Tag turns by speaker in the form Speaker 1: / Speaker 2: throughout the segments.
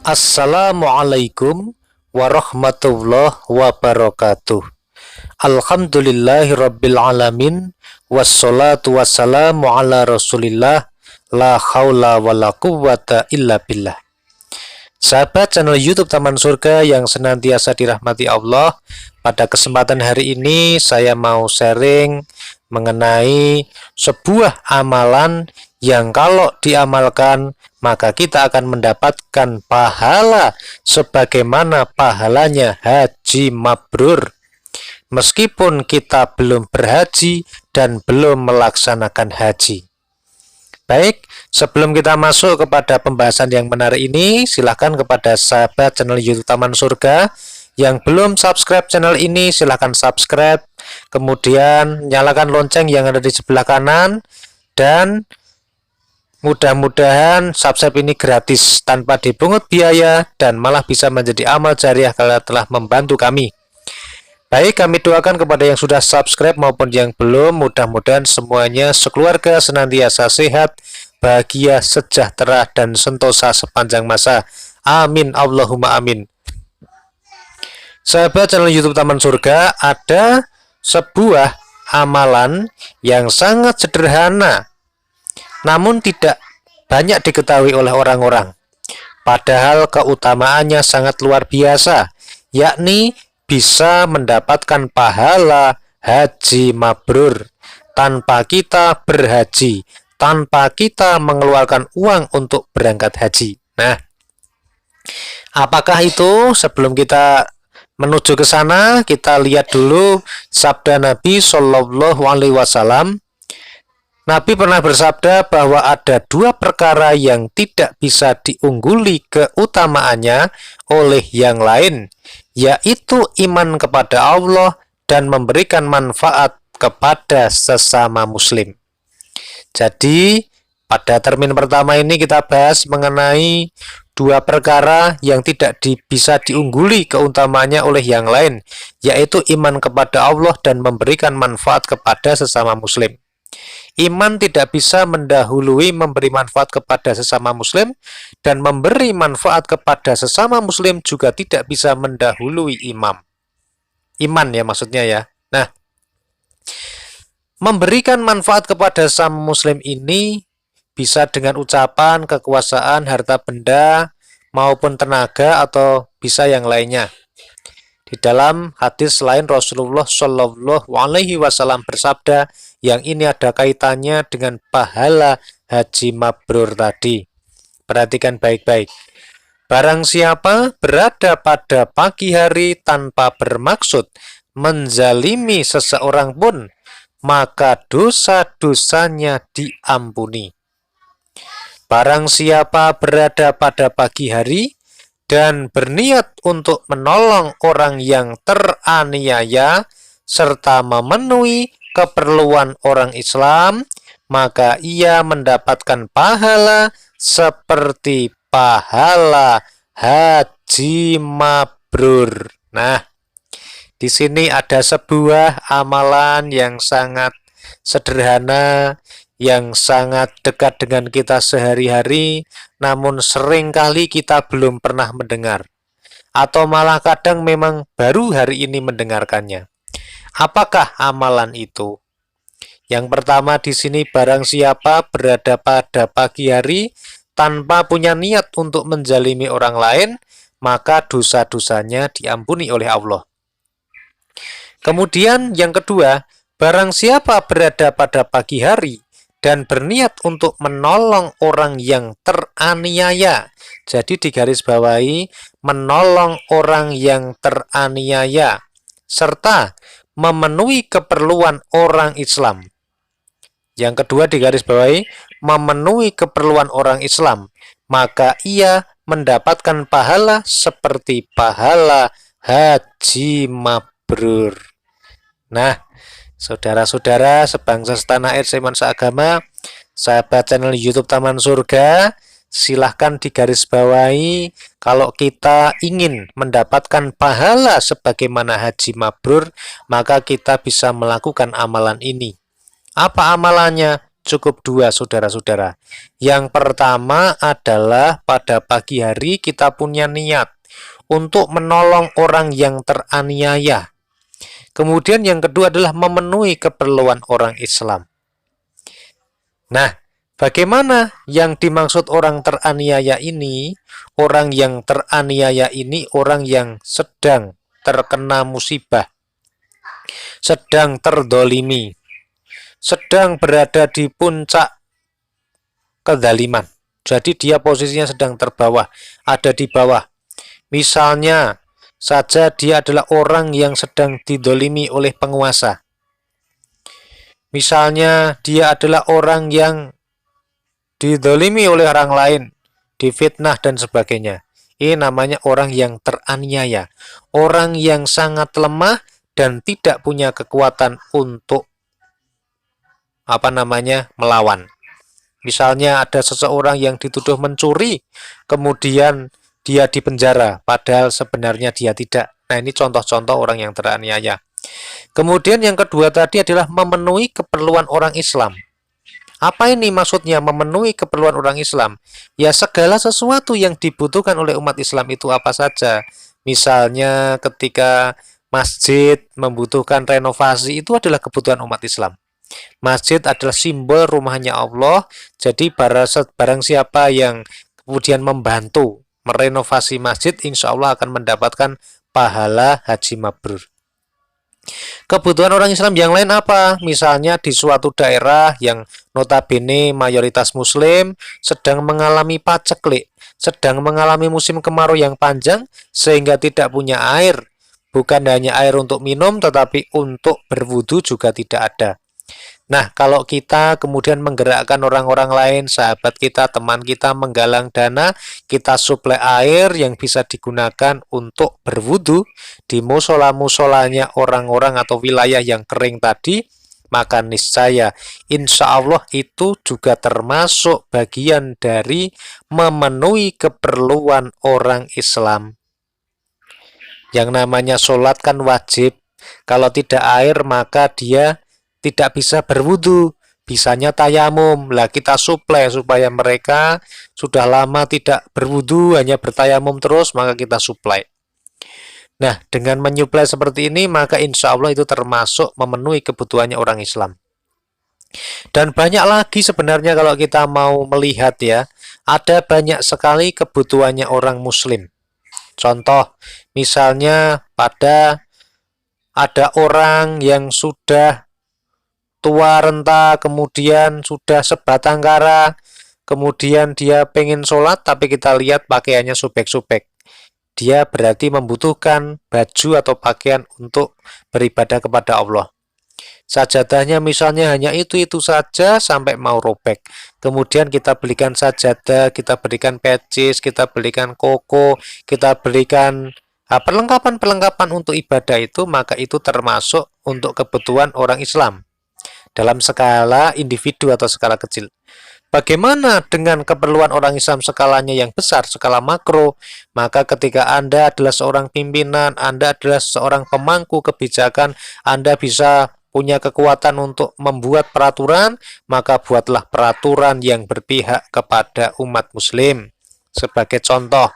Speaker 1: Assalamualaikum warahmatullahi wabarakatuh. Alhamdulillahirabbil alamin wassalatu wassalamu ala Rasulillah la haula wala quwwata illa billah. Sahabat channel YouTube Taman Surga yang senantiasa dirahmati Allah, pada kesempatan hari ini saya mau sharing mengenai sebuah amalan yang kalau diamalkan maka kita akan mendapatkan pahala sebagaimana pahalanya haji mabrur, meskipun kita belum berhaji dan belum melaksanakan haji. Baik, sebelum kita masuk kepada pembahasan yang menarik ini, silahkan kepada sahabat channel YouTube Taman Surga yang belum subscribe channel ini, silahkan subscribe, kemudian nyalakan lonceng yang ada di sebelah kanan, dan mudah-mudahan subscribe ini gratis tanpa dipungut biaya dan malah bisa menjadi amal jariah kalau telah membantu kami. Baik, kami doakan kepada yang sudah subscribe maupun yang belum, mudah-mudahan semuanya sekeluarga senantiasa sehat, bahagia, sejahtera, dan sentosa sepanjang masa. Amin, Allahumma amin. Sahabat channel YouTube Taman Surga, ada sebuah amalan yang sangat sederhana namun tidak banyak diketahui oleh orang-orang, padahal keutamaannya sangat luar biasa, yakni bisa mendapatkan pahala haji mabrur tanpa kita berhaji, tanpa kita mengeluarkan uang untuk berangkat haji. Nah, apakah itu? Sebelum kita menuju ke sana, kita lihat dulu sabda Nabi Shallallahu Alaihi Wasallam. Nabi pernah bersabda bahwa ada dua perkara yang tidak bisa diungguli keutamaannya oleh yang lain, yaitu iman kepada Allah dan memberikan manfaat kepada sesama muslim. Jadi, pada termin pertama ini kita bahas mengenai dua perkara yang tidak bisa diungguli keutamaannya oleh yang lain, yaitu iman kepada Allah dan memberikan manfaat kepada sesama muslim. Iman tidak bisa mendahului memberi manfaat kepada sesama muslim, dan memberi manfaat kepada sesama muslim juga tidak bisa mendahului iman ya maksudnya ya. Nah, memberikan manfaat kepada sesama muslim ini bisa dengan ucapan, kekuasaan, harta benda, maupun tenaga, atau bisa yang lainnya. Di dalam hadis lain Rasulullah Shallallahu Alaihi Wasallam bersabda, yang ini ada kaitannya dengan pahala haji mabrur tadi. Perhatikan baik-baik. Barang siapa berada pada pagi hari tanpa bermaksud menzalimi seseorang pun, maka dosa-dosanya diampuni. Barang siapa berada pada pagi hari dan berniat untuk menolong orang yang teraniaya serta memenuhi keperluan orang Islam, maka ia mendapatkan pahala seperti pahala haji mabrur. Nah, di sini ada sebuah amalan yang sangat sederhana, yang sangat dekat dengan kita sehari-hari, namun seringkali kita belum pernah mendengar, atau malah kadang memang baru hari ini mendengarkannya. Apakah amalan itu? Yang pertama di sini, barang siapa berada pada pagi hari tanpa punya niat untuk menzalimi orang lain, maka dosa-dosanya diampuni oleh Allah. Kemudian yang kedua, barang siapa berada pada pagi hari dan berniat untuk menolong orang yang teraniaya. Jadi digarisbawahi, menolong orang yang teraniaya serta memenuhi keperluan orang Islam. Yang kedua digarisbawahi, memenuhi keperluan orang Islam, maka ia mendapatkan pahala seperti pahala haji mabrur. Nah, saudara-saudara sebangsa setanah air seiman seagama, sahabat channel YouTube Taman Surga, silahkan digarisbawahi, kalau kita ingin mendapatkan pahala sebagaimana haji mabrur, maka kita bisa melakukan amalan ini. Apa amalannya? cukup dua, saudara-saudara. Yang pertama adalah pada pagi hari kita punya niat untuk menolong orang yang teraniaya. Kemudian yang kedua adalah memenuhi keperluan orang Islam. Nah, bagaimana yang dimaksud orang teraniaya ini? Orang yang teraniaya ini orang yang sedang terkena musibah, sedang terdolimi, sedang berada di puncak kezaliman. Jadi dia posisinya sedang terbawah, ada di bawah. Misalnya saja dia adalah orang yang sedang didolimi oleh penguasa. Misalnya dia adalah orang yang didolimi oleh orang lain, difitnah dan sebagainya. Ini namanya orang yang teraniaya, orang yang sangat lemah dan tidak punya kekuatan untuk melawan. Misalnya ada seseorang yang dituduh mencuri, kemudian dia dipenjara, padahal sebenarnya dia tidak. Nah, ini contoh-contoh orang yang teraniaya. Kemudian yang kedua tadi adalah memenuhi keperluan orang Islam. Apa ini maksudnya memenuhi keperluan orang Islam? Ya, segala sesuatu yang dibutuhkan oleh umat Islam itu apa saja. Misalnya ketika masjid membutuhkan renovasi, itu adalah kebutuhan umat Islam. Masjid adalah simbol rumahnya Allah, jadi barang siapa yang kemudian membantu merenovasi masjid, insya Allah akan mendapatkan pahala haji mabrur. Kebutuhan orang Islam yang lain apa? Misalnya di suatu daerah yang notabene mayoritas Muslim sedang mengalami paceklik, sedang mengalami musim kemarau yang panjang sehingga tidak punya air. Bukan hanya air untuk minum, tetapi untuk berwudu juga tidak ada. Nah, kalau kita kemudian menggerakkan orang-orang lain, sahabat kita, teman kita, menggalang dana, kita suplai air yang bisa digunakan untuk berwudu di musola-musolanya orang-orang atau wilayah yang kering tadi, maka niscaya insya Allah itu juga termasuk bagian dari memenuhi keperluan orang Islam. Yang namanya sholat kan wajib, kalau tidak air maka dia tidak bisa berwudu, bisanya tayamum. Lah kita suplai supaya mereka sudah lama tidak berwudu, hanya bertayamum terus, maka kita suplai. Nah, dengan menyuplai seperti ini, maka insya Allah itu termasuk memenuhi kebutuhannya orang Islam. Dan banyak lagi sebenarnya kalau kita mau melihat ya, ada banyak sekali kebutuhannya orang Muslim. Contoh, misalnya ada orang yang sudah tua renta, kemudian sudah sebatang kara, kemudian dia pengen sholat, tapi kita lihat pakaiannya sobek-sobek. Dia berarti membutuhkan baju atau pakaian untuk beribadah kepada Allah. Sajadahnya misalnya hanya itu saja sampai mau robek. Kemudian kita belikan sajadah, kita berikan pecis, kita belikan koko, kita berikan perlengkapan-perlengkapan untuk ibadah itu, maka itu termasuk untuk kebutuhan orang Islam dalam skala individu atau skala kecil. Bagaimana dengan keperluan orang Islam skalanya yang besar, skala makro? Maka ketika Anda adalah seorang pimpinan, Anda adalah seorang pemangku kebijakan, Anda bisa punya kekuatan untuk membuat peraturan, maka buatlah peraturan yang berpihak kepada umat Muslim. Sebagai contoh,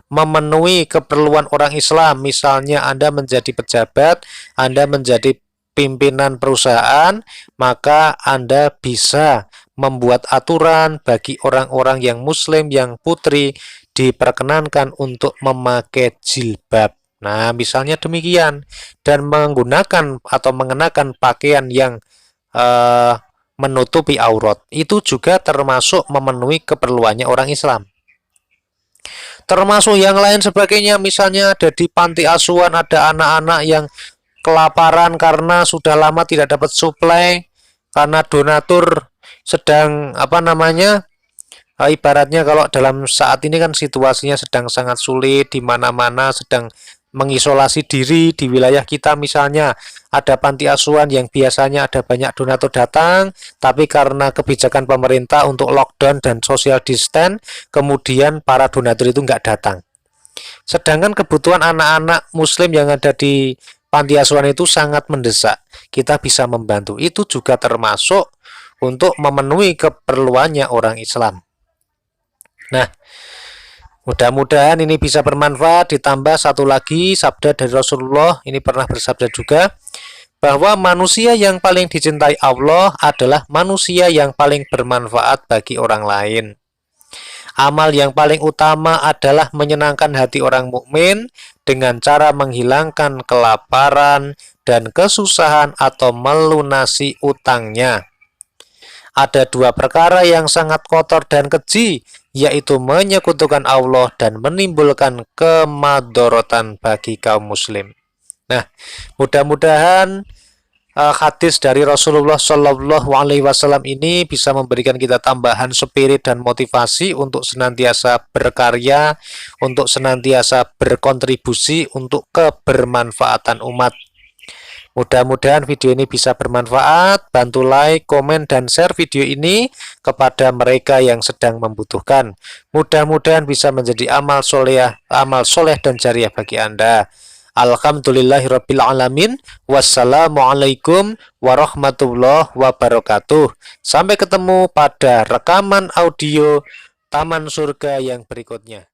Speaker 1: memenuhi keperluan orang Islam, misalnya Anda menjadi pejabat, Anda menjadi pimpinan perusahaan, maka Anda bisa membuat aturan bagi orang-orang yang Muslim, yang putri, diperkenankan untuk memakai jilbab. Nah, misalnya demikian, dan menggunakan atau mengenakan pakaian yang menutupi aurat, itu juga termasuk memenuhi keperluannya orang Islam. Termasuk yang lain sebagainya, misalnya ada di panti asuhan, ada anak-anak yang kelaparan karena sudah lama tidak dapat suplai, karena donatur sedang ibaratnya kalau dalam saat ini kan situasinya sedang sangat sulit, di mana-mana sedang mengisolasi diri. Di wilayah kita misalnya ada panti asuhan yang biasanya ada banyak donatur datang, tapi karena kebijakan pemerintah untuk lockdown dan social distance, kemudian para donatur itu nggak datang. Sedangkan kebutuhan anak-anak Muslim yang ada di panti asuhan itu sangat mendesak, kita bisa membantu. Itu juga termasuk untuk memenuhi keperluannya orang Islam. Nah, mudah-mudahan ini bisa bermanfaat. Ditambah satu lagi sabda dari Rasulullah, ini pernah bersabda juga, bahwa manusia yang paling dicintai Allah adalah manusia yang paling bermanfaat bagi orang lain. Amal yang paling utama adalah menyenangkan hati orang mukmin dengan cara menghilangkan kelaparan dan kesusahan atau melunasi utangnya. Ada dua perkara yang sangat kotor dan keji, yaitu menyekutukan Allah dan menimbulkan kemadorotan bagi kaum muslim. Nah, mudah-mudahan hadis dari Rasulullah Shallallahu Alaihi Wasallam ini bisa memberikan kita tambahan spirit dan motivasi untuk senantiasa berkarya, untuk senantiasa berkontribusi untuk kebermanfaatan umat. Mudah-mudahan video ini bisa bermanfaat. Bantu like, komen, dan share video ini kepada mereka yang sedang membutuhkan. Mudah-mudahan bisa menjadi amal soleh dan jariah bagi Anda. Alhamdulillahirabbil alamin. Wassalamualaikum warahmatullahi wabarakatuh. Sampai ketemu pada rekaman audio Taman Surga yang berikutnya.